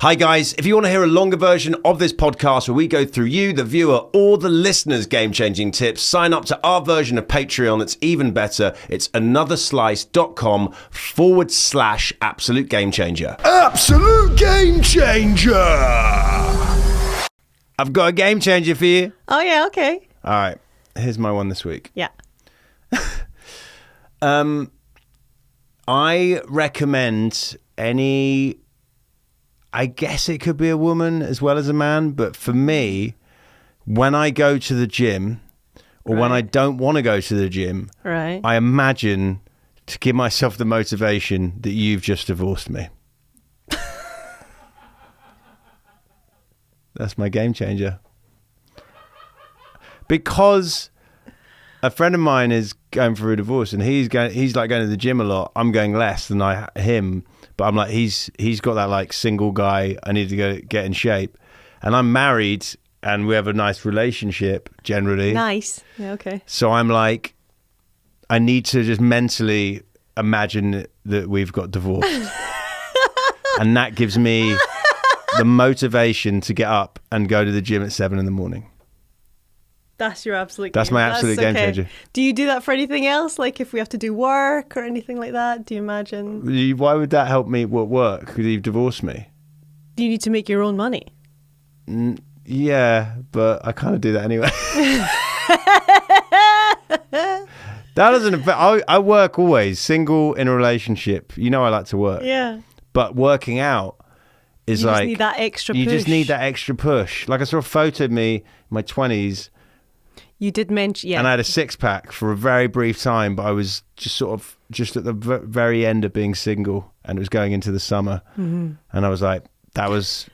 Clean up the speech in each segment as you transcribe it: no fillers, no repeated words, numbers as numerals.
Hi guys, if you want to hear a longer version of this podcast where we go through you, the viewer, or the listener's game-changing tips, sign up to our version of Patreon that's even better. It's anotherslice.com/absolute game changer. Absolute game changer! I've got a game changer for you. Oh yeah, okay. All right, here's my one this week. Yeah. I recommend I guess it could be a woman as well as a man, but for me, when I go to the gym or when I don't want to go to the gym, I imagine to give myself the motivation that you've just divorced me. That's my game changer. Because a friend of mine is going through a divorce and he's like going to the gym a lot. I'm going less than him. But I'm like, he's got that like single guy, I need to get in shape. And I'm married and we have a nice relationship generally. Nice. Yeah, okay. So I'm like, I need to just mentally imagine that we've got divorced. And that gives me the motivation to get up and go to the gym at 7 a.m. That's your absolute That's my absolute game changer. Do you do that for anything else? Like if we have to do work or anything like that? Do you imagine? Why would that help me at work? Because you've divorced me. Do you need to make your own money? Yeah, but I kind of do that anyway. That doesn't affect. I work always, single, in a relationship. You know I like to work. Yeah. But working out is like... You just need that extra push. You just need that extra push. Like I saw a photo of me in my 20s. You did mention, yeah. And I had a six-pack for a very brief time, but I was just at the very end of being single, and it was going into the summer. Mm-hmm. And I was like, that was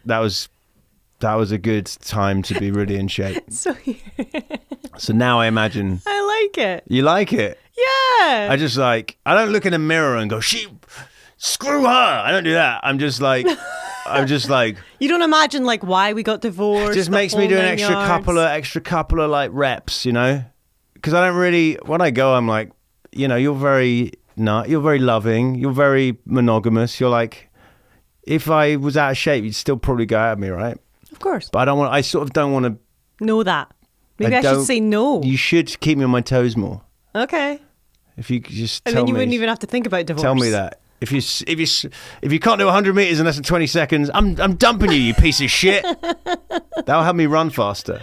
a good time to be really in shape. So now I imagine. I like it. You like it? Yeah. I don't look in a mirror and go, screw her. I don't do that. I'm just like. You don't imagine like why we got divorced. It just makes me do an extra couple of like reps, you know? Because I don't really, when I go, I'm like, you know, you're very loving, you're very monogamous. You're like, if I was out of shape, you'd still probably go at me, right? Of course. But I sort of don't want to know that. Maybe I should say no. You should keep me on my toes more. Okay. If you just and tell then you me, wouldn't even have to think about divorce. Tell me that. If you can't do 100 meters in less than 20 seconds, I'm dumping you piece of shit. That'll help me run faster.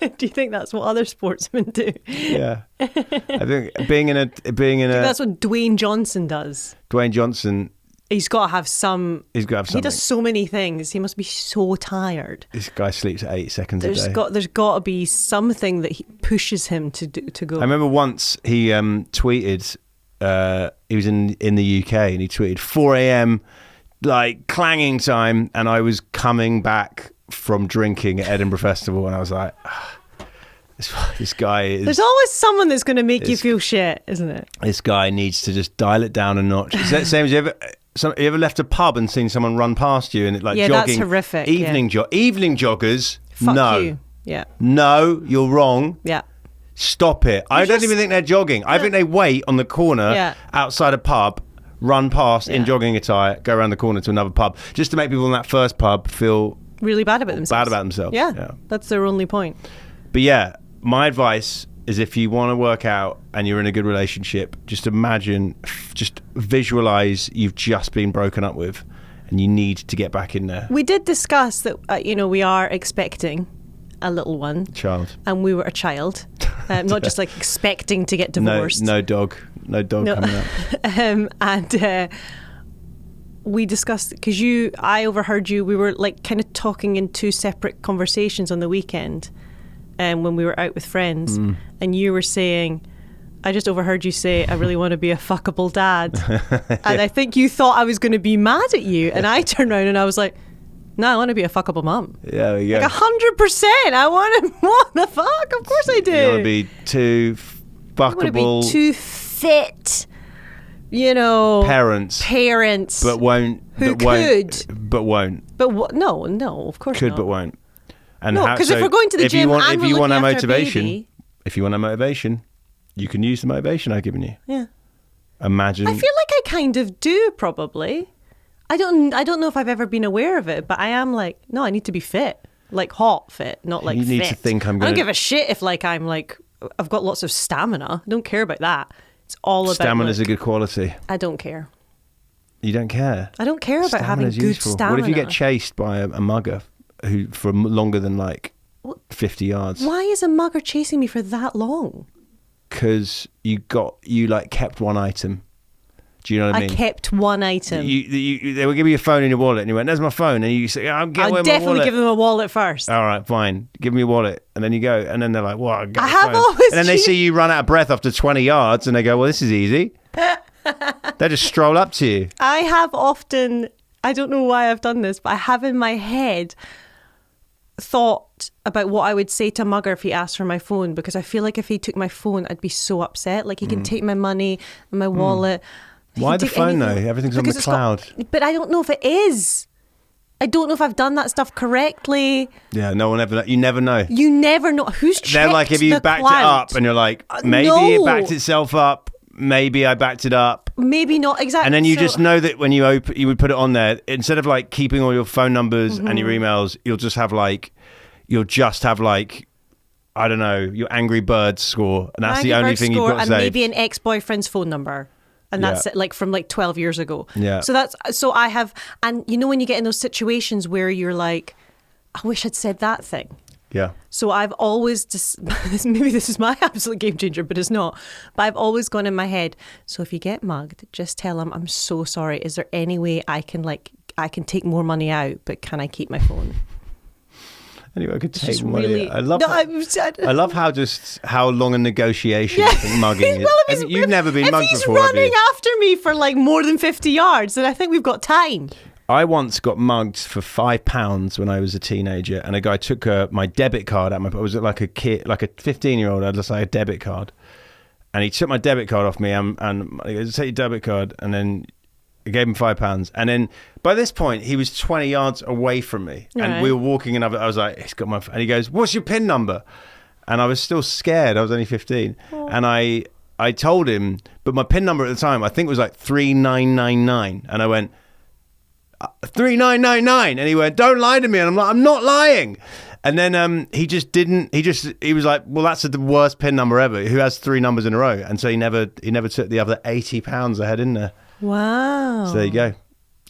Do you think that's what other sportsmen do? Yeah, I think being in a. That's what Dwayne Johnson does. Dwayne Johnson. He's got to have some. He's got to have something. He does so many things. He must be so tired. This guy sleeps at 8 seconds a day. There's got to be something that pushes him to go. I remember once he tweeted. He was in the UK and he tweeted 4 a.m. like clanging time, and I was coming back from drinking at Edinburgh Festival, and I was like, this guy is... There's always someone that's going to make you feel shit, isn't it? This guy needs to just dial it down a notch. Is that the same as you ever left a pub and seen someone run past you and like jogging? Yeah, that's horrific. Evening joggers. Fuck no. you. Yeah. No, you're wrong. Yeah. Stop it. I don't even think they're jogging. I think they wait on the corner outside a pub, run past in jogging attire, go around the corner to another pub, just to make people in that first pub feel really bad about themselves. Yeah. That's their only point. But yeah, my advice is if you want to work out and you're in a good relationship, just visualize you've just been broken up with and you need to get back in there. We did discuss that, we are expecting a little one. Child. And we were a child. Not just like expecting to get divorced. No dog coming up. And we discussed, because I overheard you, we were like kind of talking in two separate conversations on the weekend when we were out with friends. And you were saying, I just overheard you say, I really want to be a fuckable dad. And I think you thought I was going to be mad at you. And I turned around and I was like, no, I want to be a fuckable mum. Yeah. Like 100%. I want to, what the fuck? Of course I do. You want to be too fuckable. I want to be too fit, parents. But won't. Who but could. Won't, but won't. But no, of course could, not. but won't. And no, because if we're going to the gym if you want a motivation, you can use the motivation I've given you. Yeah. Imagine. I feel like I kind of do, probably. I don't know if I've ever been aware of it, but I am like, no, I need to be fit, like hot fit, not like You need fit. to think I'm I going don't give a shit if like I'm like I've got lots of stamina. I don't care about that. It's all about Stamina's look. a good quality. I don't care. You don't care? I don't care about having Stamina's good useful. stamina. What if you get chased by a mugger who for longer than like 50 yards? Why is a mugger chasing me for that long? Because you like kept one item. Do you know what I mean? I kept one item. They will give you your phone and your wallet, and you went, "There's my phone," and you say, "I'll I'll definitely give them a wallet first. All right, fine. Give me your wallet, and then you go, and then they're like, "What?" I have always. And then they see you run out of breath after 20 yards, and they go, "Well, this is easy." They just stroll up to you. I have often. I don't know why I've done this, but I have in my head thought about what I would say to a mugger if he asked for my phone, because I feel like if he took my phone, I'd be so upset. Like he can take my money and my wallet. Why the phone though? Everything's on the cloud. But I don't know if it is. I don't know if I've done that stuff correctly. Yeah, no one ever. You never know. You never know who's checked. They're like, if you backed it up, and you're like, maybe it backed itself up. Maybe I backed it up. Maybe not exactly. And then you just know that when you would put it on there, instead of like keeping all your phone numbers and your emails, you'll just have like, I don't know, your Angry Birds score, and that's the only thing you've got to and say. maybe an ex-boyfriend's phone number. And that's it, like from like 12 years ago. Yeah. So I have, and you know when you get in those situations where you're like, I wish I'd said that thing. Yeah. So I've always just, maybe this is my absolute game changer, but it's not. But I've always gone in my head, so if you get mugged, just tell them, I'm so sorry. Is there any way I can take more money out, but can I keep my phone? Anyway, I could take just money. really- I love. No, I love how long a negotiation I think mugging is. Well, You've never been mugged if he's before, have running you? after me for like more than 50 yards, then I think we've got time. I once got mugged for £5 when I was a teenager, and a guy took my debit card out. I was like a kid, like a 15-year-old. I had just like a debit card, and he took my debit card off me, and he goes, "Take your debit card," and then I gave him £5, and then by this point he was 20 yards away from me, and Right. we were walking, and I was like, "He's got my," and he goes, "What's your PIN number?" And I was still scared. I was only 15, and I told him, but my PIN number at the time I think was like 3999, and I went 3999, and he went, "Don't lie to me," and I'm like, "I'm not lying." And then he was like, "Well, that's the worst PIN number ever. Who has 3 numbers in a row?" And so he never took the other £80 I had in there. Wow. So there you go.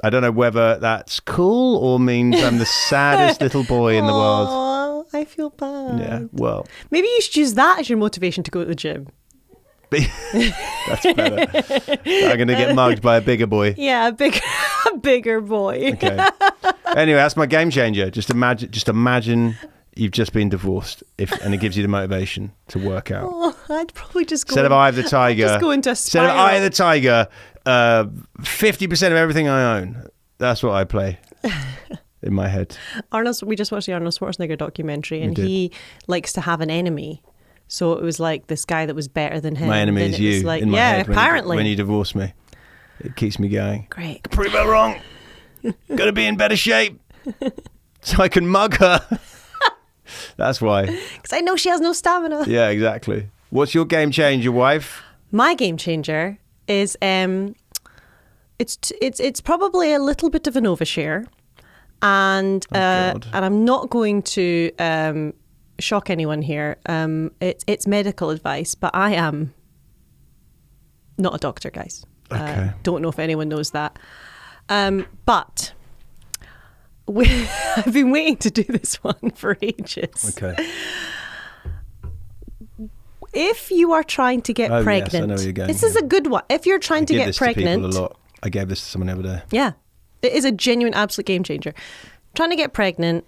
I don't know whether that's cool or means I'm the saddest little boy in the world. Oh, I feel bad. Yeah, well, Maybe you should use that as your motivation to go to the gym. that's better. I'm going to get mugged by a bigger boy. Yeah, a bigger boy. Okay. Anyway, that's my game changer. Just imagine you've just been divorced, and it gives you the motivation to work out. Oh, I'd probably just go. Instead of Eye of the Tiger, just go into a instead of spiral. Eye of the Tiger, 50% of everything I own. That's what I play in my head. We just watched the Arnold Schwarzenegger documentary, and We did. he likes to have an enemy. So it was like this guy that was better than him. My enemy Then is it was you. like, in my yeah, head apparently. when you divorce me, it keeps me going. Great. Prove her wrong. Got to be in better shape so I can mug her. That's why. Because I know she has no stamina. Yeah, exactly. What's your game changer, wife? My game changer is it's probably a little bit of an overshare, and God. and I'm not going to shock anyone here. It's medical advice, but I am not a doctor, guys. Okay. Don't know if anyone knows that, but I've been waiting to do this one for ages. Okay. If you are trying to get pregnant, Yes, I know where you're going. this is a good one. If you're trying to give get this pregnant, to people a lot. I gave this to someone the other day. yeah, it is a genuine, absolute game changer. Trying to get pregnant,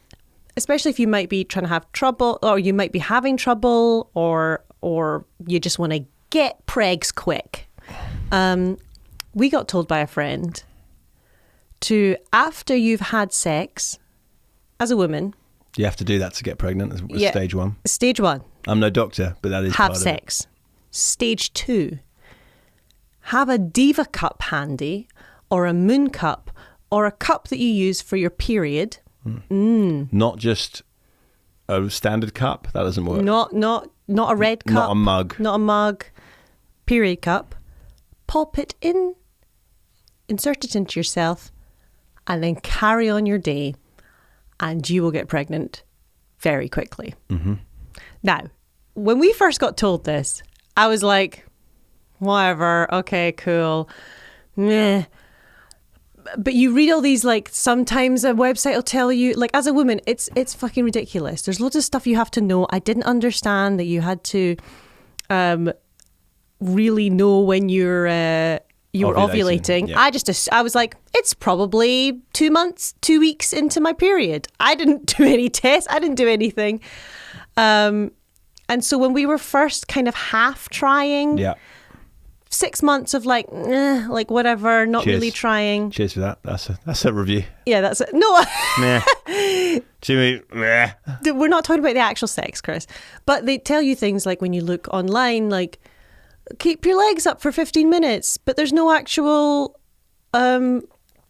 especially if you might be trying to have trouble, or you might be having trouble, or you just want to get pregs quick. We got told by a friend to, after you've had sex as a woman, You have to do that to get pregnant as Yeah. stage 1. stage 1, I'm no doctor, but that is have part sex. Stage 2, have a diva cup handy, or a moon cup, or a cup that you use for your period. of it. Not just a standard cup. That doesn't work. Not a red cup. Not a mug. Not a mug. Period cup. Pop it in. Insert it into yourself. and then carry on your day, and you will get pregnant very quickly. Mm-hmm. Now, when we first got told this, I was like, whatever, okay, cool. Meh. But you read all these, like, sometimes a website will tell you, like, as a woman, it's fucking ridiculous. There's loads of stuff you have to know. I didn't understand that you had to really know when you were ovulating. Yeah. I was like, it's probably 2 months, 2 weeks into my period. I didn't do any tests. I didn't do anything. And so when we were first kind of half trying, 6 months of like whatever, not Cheers. Really trying. Cheers for that. That's a review. Yeah, that's it. No. Jimmy, we're not talking about the actual sex, Chris. But they tell you things like when you look online, like, keep your legs up for 15 minutes, but there's no actual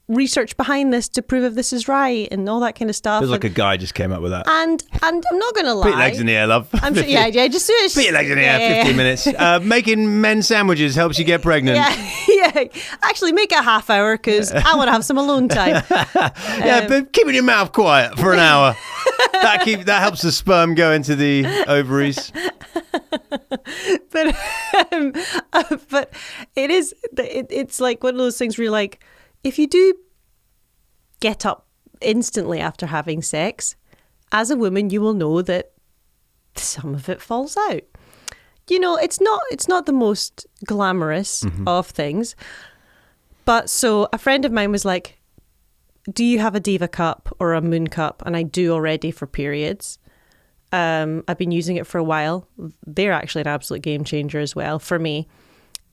research behind this to prove if this is right and all that kind of stuff. Feels like a guy just came up with that. And I'm not going to lie. Put your legs in the air, love. I'm sure, just do it. Put your legs in the air, 15 minutes. Making men sandwiches helps you get pregnant. Yeah. Actually, make it a half hour because I want to have some alone time. But keeping your mouth quiet for an hour. That helps the sperm go into the ovaries. But it's like one of those things where you're like, if you do get up instantly after having sex, as a woman, you will know that some of it falls out. You know, it's not the most glamorous of things. But so a friend of mine was like, do you have a Diva cup or a Moon cup? And I do already for periods. I've been using it for a while. They're actually an absolute game changer as well for me.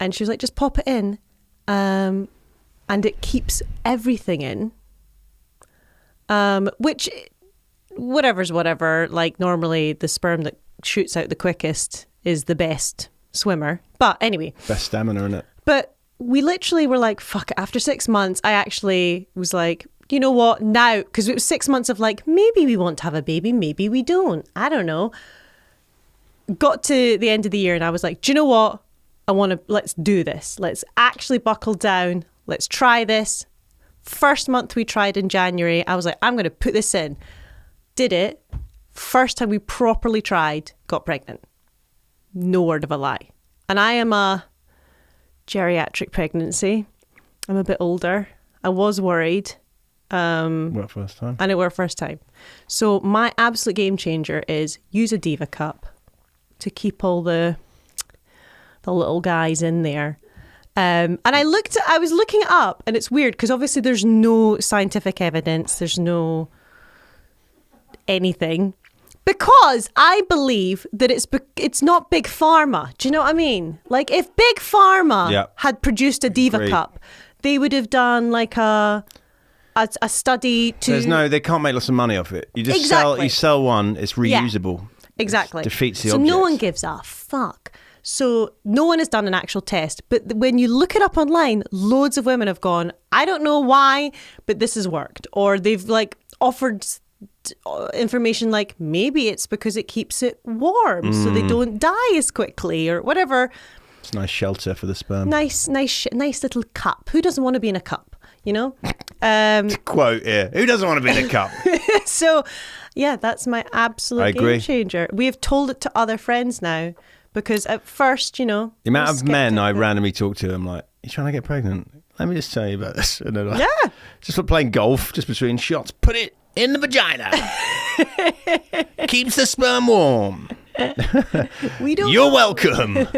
And she was like, just pop it in. And it keeps everything in. Which, whatever's whatever. Like, normally the sperm that shoots out the quickest is the best swimmer. But anyway. Best stamina, innit? But we literally were like, fuck it. After 6 months, I actually was like, you know what, now, because it was 6 months of like, maybe we want to have a baby, maybe we don't. I don't know. Got to the end of the year and I was like, do you know what? Let's do this. Let's actually buckle down. Let's try this. First month we tried in January, I was like, I'm going to put this in. Did it. First time we properly tried, got pregnant. No word of a lie. And I am a geriatric pregnancy. I'm a bit older. I was worried. Worked first time. And it worked first time. So my absolute game changer is use a Diva cup to keep all the little guys in there. And I was looking it up, and it's weird because obviously there's no scientific evidence. There's no anything. Because I believe that it's not Big Pharma. Do you know what I mean? Like, if Big Pharma had produced a Diva cup, they would have done like a study to... they can't make lots of money off it. You just sell one, it's reusable. Yeah, exactly. It defeats the so object. No one gives a fuck. So no one has done an actual test. But when you look it up online, loads of women have gone, I don't know why, but this has worked. Or they've like offered information like, maybe it's because it keeps it warm so they don't die as quickly or whatever. It's a nice shelter for the sperm. Nice little cup. Who doesn't want to be in a cup, you know? Quote here. Who doesn't want to be in a cup? So, yeah, that's my absolute game changer. We have told it to other friends now because at first, you know... The amount of men I randomly talk to, I'm like, you trying to get pregnant? Let me just tell you about this. And they're like, just for playing golf, just between shots, put it in the vagina. Keeps the sperm warm. You're welcome.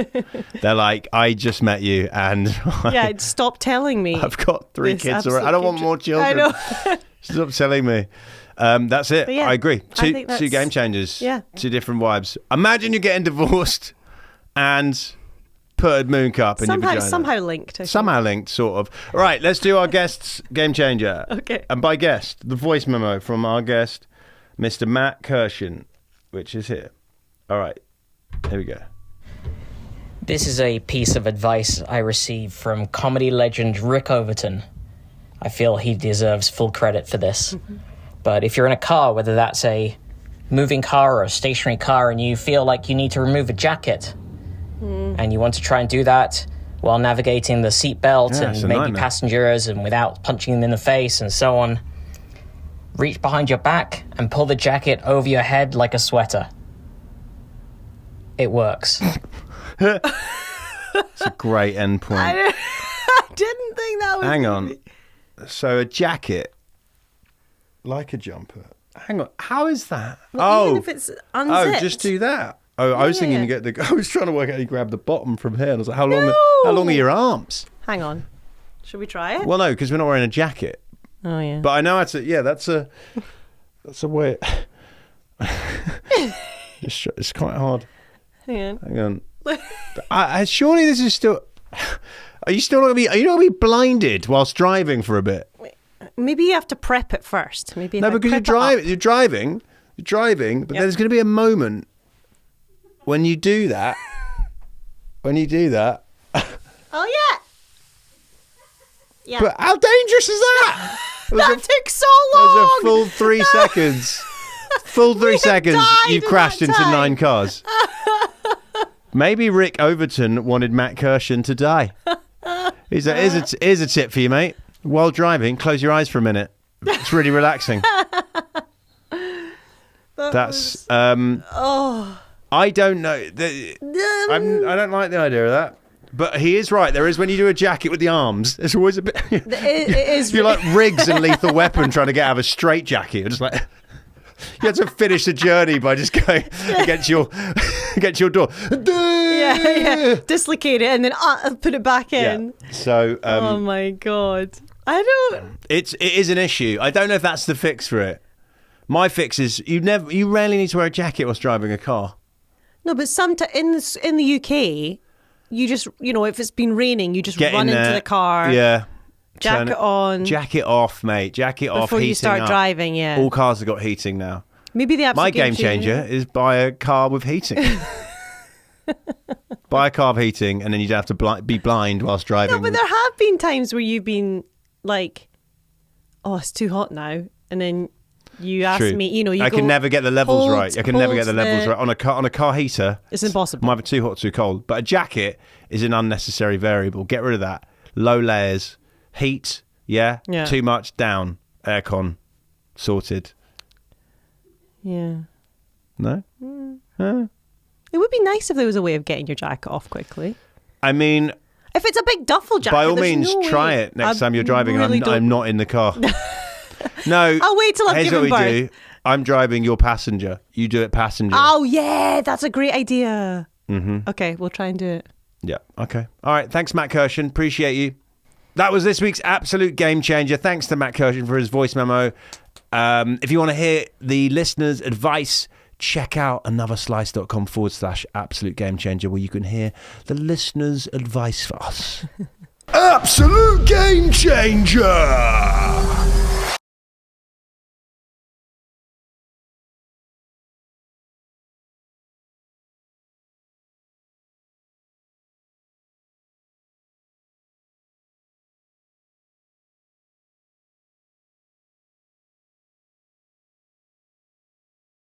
They're like, I just met you and stop telling me. I've got 3 kids already. I don't want more children. I know. Stop telling me. That's it. I agree. Two game changers. Yeah. 2 different vibes. Imagine you're getting divorced and put a moon cup in your vagina. Somehow linked. Somehow linked, sort of. All right, let's do our guest's game changer. Okay. And by guest, the voice memo from our guest, Mr. Matt Krishen, which is here. All right, here we go. This is a piece of advice I received from comedy legend Rick Overton. I feel he deserves full credit for this. Mm-hmm. But if you're in a car, whether that's a moving car or a stationary car, and you feel like you need to remove a jacket, and you want to try and do that while navigating the seatbelt Yeah, it's and a maybe nightmare. passengers and without punching them in the face and so on. Reach behind your back and pull the jacket over your head like a sweater. It works. It's a great end point. I didn't think that was. Hang on. So a jacket, like a jumper. Hang on. How is that? Even if it's unzipped. Oh, just do that. Oh, I was thinking Yeah. you get the. I was trying to work out how you grab the bottom from here. And I was like, how long are your arms? Hang on. Should we try it? Well, no, because we're not wearing a jacket. Oh yeah. But I know how to. Yeah, that's a way. It's quite hard. Hang on. Hang on. Surely this is still. Are you still not gonna be? Are you not gonna be blinded whilst driving for a bit? Maybe you have to prep it first. Maybe No, because you're driving, but Yep. there's going to be a moment when you do that. Oh yeah. Yeah. But how dangerous is that? That took so There's long. a full 3 seconds. Full 3 have seconds. died You've in crashed that into time. 9 cars. Maybe Rick Overton wanted Matt Kirshen to die. He's like, here's a tip for you, mate. While driving, close your eyes for a minute. It's really relaxing. That's I don't know. I don't like the idea of that. But he is right. There is, when you do a jacket with the arms, it's always a bit. It is. You're like Riggs and Lethal Weapon trying to get out of a straitjacket. You're just like. You had to finish the journey by just going against your door. yeah. Dislocate it and then put it back in. Yeah. So Oh my god. I don't. it is an issue. I don't know if that's the fix for it. My fix is you rarely need to wear a jacket whilst driving a car. No, but sometimes in the UK, you just if it's been raining, you just Get run in into there. the car. Yeah. Jacket on. Jacket off, mate. Jacket off. Before you Heating start up. driving, yeah. All cars have got heating now. Maybe the absolute My game changer is buy a car with heating. Buy a car with heating, and then you don't have to be blind whilst driving. No, but there have been times where you've been like, "Oh, it's too hot now," and then you ask True. me, you I can never get the levels hold- right. I can never get the hold levels the- right on a car heater. It's impossible. Might be too hot, or too cold. But a jacket is an unnecessary variable. Get rid of that. Low layers, heat. Yeah. Yeah. Too much down. Aircon, sorted. Yeah. No. It would be nice if there was a way of getting your jacket off quickly. I mean, If it's a big duffel jacket, by all there's means, no try way. it next I time you're driving. really and I'm not in the car. No. I'll wait till I've Here's given what we birth. do. I'm driving. You're passenger. You do it passenger. Oh yeah, that's a great idea. Mm-hmm. Okay, we'll try and do it. Yeah. Okay. All right. Thanks, Matt Kirshen. Appreciate you. That was this week's absolute game changer. Thanks to Matt Kirshen for his voice memo. If you want to hear the listeners' advice, check out anotherslice.com/absolute game changer, where you can hear the listeners' advice for us. Absolute game changer.